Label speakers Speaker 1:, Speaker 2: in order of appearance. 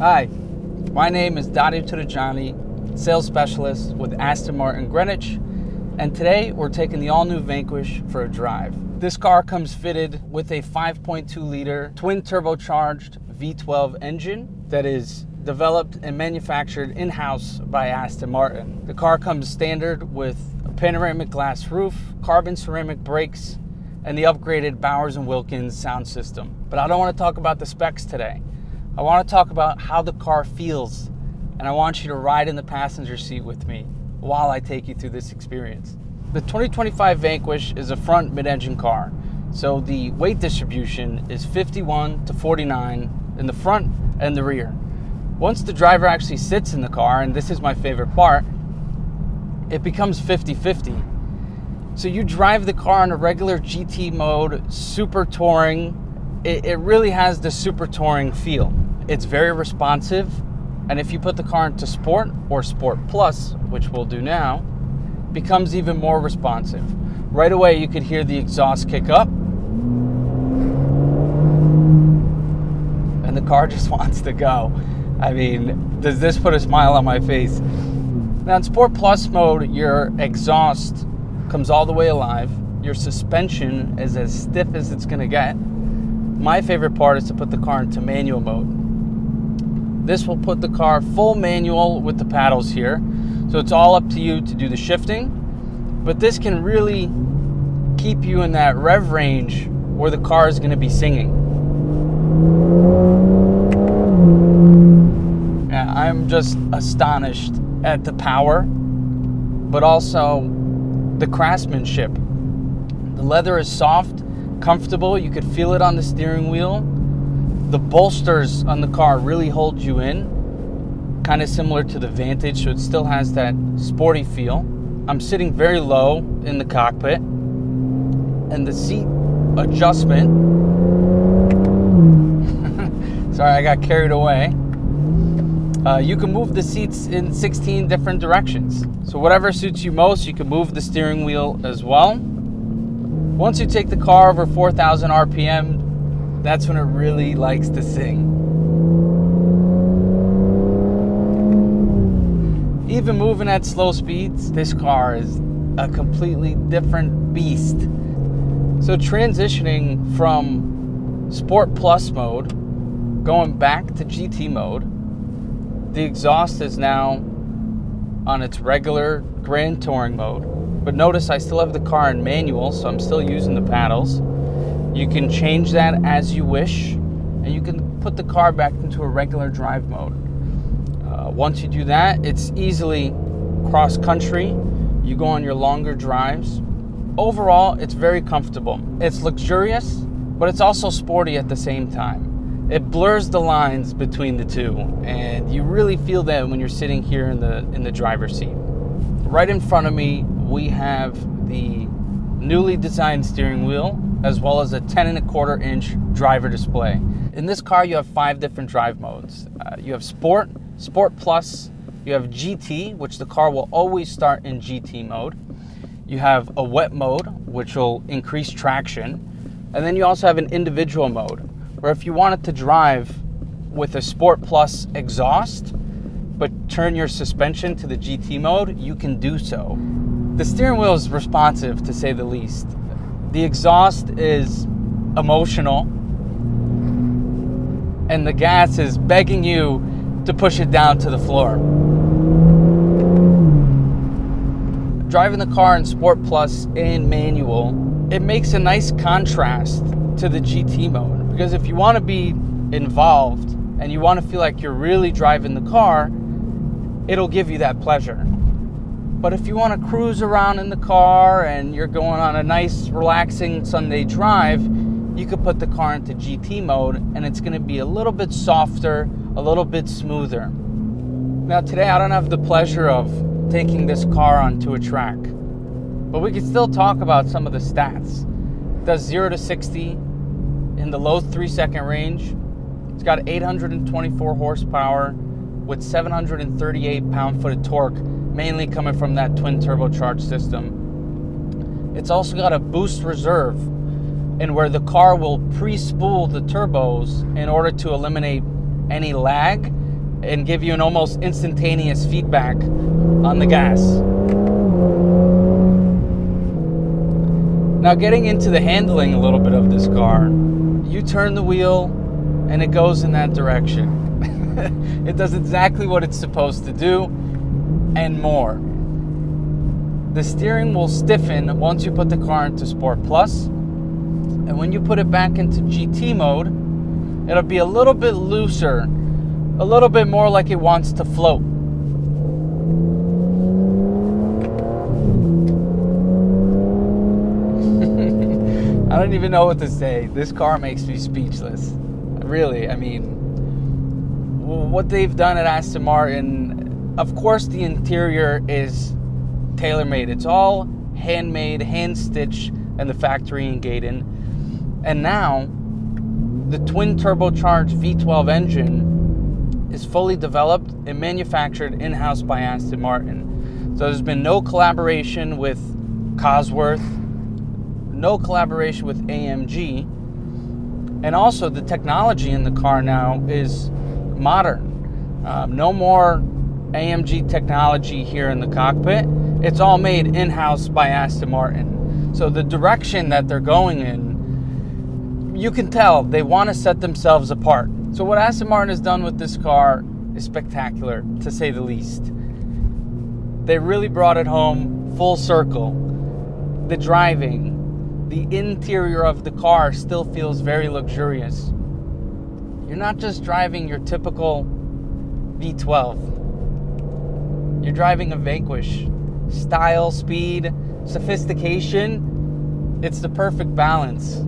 Speaker 1: Hi, my name is Dadi Tudajani, sales specialist with Aston Martin Greenwich, and today we're taking the all-new Vanquish for a drive. This car comes fitted with a 5.2 liter twin turbocharged V12 engine that is developed and manufactured in-house by Aston Martin. The car comes standard with a panoramic glass roof, carbon ceramic brakes, and the upgraded Bowers & Wilkins sound system. But I don't want to talk about the specs today. I want to talk about how the car feels, and I want you to ride in the passenger seat with me while I take you through this experience. The 2025 Vanquish is a front mid-engine car, so the weight distribution is 51 to 49 in the front and the rear. Once the driver actually sits in the car, and this is my favorite part, it becomes 50-50. So you drive the car in a regular GT mode, super touring. It really has the super touring feel. It's very responsive, and if you put the car into Sport or Sport Plus, which we'll do now, becomes even more responsive. Right away you could hear the exhaust kick up, and the car just wants to go. I mean, does this put a smile on my face? Now in Sport Plus mode, your exhaust comes all the way alive. Your suspension is as stiff as it's gonna get. My favorite part is to put the car into manual mode. This will put the car full manual with the paddles here. So it's all up to you to do the shifting, but this can really keep you in that rev range where the car is gonna be singing. Yeah, I'm just astonished at the power, but also the craftsmanship. The leather is soft, comfortable. You could feel it on the steering wheel. The bolsters on the car really hold you in, kind of similar to the Vantage, so it still has that sporty feel. I'm sitting very low in the cockpit, and the seat adjustment, sorry, I got carried away. You can move the seats in 16 different directions. So whatever suits you most, you can move the steering wheel as well. Once you take the car over 4,000 RPM, that's when it really likes to sing. Even moving at slow speeds, this car is a completely different beast. So transitioning from Sport Plus mode, going back to GT mode, the exhaust is now on its regular Grand Touring mode. But notice I still have the car in manual, so I'm still using the paddles. You can change that as you wish, and you can put the car back into a regular drive mode. Once you do that, it's easily cross-country. You go on your longer drives. Overall, it's very comfortable. It's luxurious, but it's also sporty at the same time. It blurs the lines between the two, and you really feel that when you're sitting here in the driver's seat. Right in front of me, we have the newly designed steering wheel, as well as a 10.25 inch driver display. In this car, you have 5 different drive modes. You have Sport, Sport Plus, you have GT, which the car will always start in GT mode. You have a wet mode, which will increase traction. And then you also have an individual mode, where if you wanted to drive with a Sport Plus exhaust, but turn your suspension to the GT mode, you can do so. The steering wheel is responsive, to say the least. The exhaust is emotional, and the gas is begging you to push it down to the floor. Driving the car in Sport Plus and manual, it makes a nice contrast to the GT mode, because if you want to be involved and you want to feel like you're really driving the car, it'll give you that pleasure. But if you want to cruise around in the car and you're going on a nice, relaxing Sunday drive, you could put the car into GT mode, and it's going to be a little bit softer, a little bit smoother. Now today I don't have the pleasure of taking this car onto a track, but we can still talk about some of the stats. It does 0 to 60 in the low 3-second range. It's got 824 horsepower with 738 pound-foot of torque, mainly coming from that twin turbocharged system. It's also got a boost reserve, and where the car will pre-spool the turbos in order to eliminate any lag and give you an almost instantaneous feedback on the gas. Now, getting into the handling a little bit of this car, you turn the wheel and it goes in that direction. It does exactly what it's supposed to do and more. The steering will stiffen once you put the car into Sport Plus, and when you put it back into GT mode, it'll be a little bit looser, a little bit more like it wants to float. I don't even know what to say. This car makes me speechless. Really, I mean, what they've done at Aston Martin, of course the interior is tailor-made. It's all handmade, hand-stitched in the factory in Gaydon. And now, the twin turbocharged V12 engine is fully developed and manufactured in-house by Aston Martin. So there's been no collaboration with Cosworth, no collaboration with AMG, and also the technology in the car now is modern. No more AMG technology here in the cockpit. It's all made in-house by Aston Martin. So the direction that they're going in, you can tell they want to set themselves apart. So what Aston Martin has done with this car is spectacular, to say the least. They really brought it home full circle. The driving, the interior of the car still feels very luxurious. You're not just driving your typical V12. You're driving a Vanquish. Style, speed, sophistication, it's the perfect balance.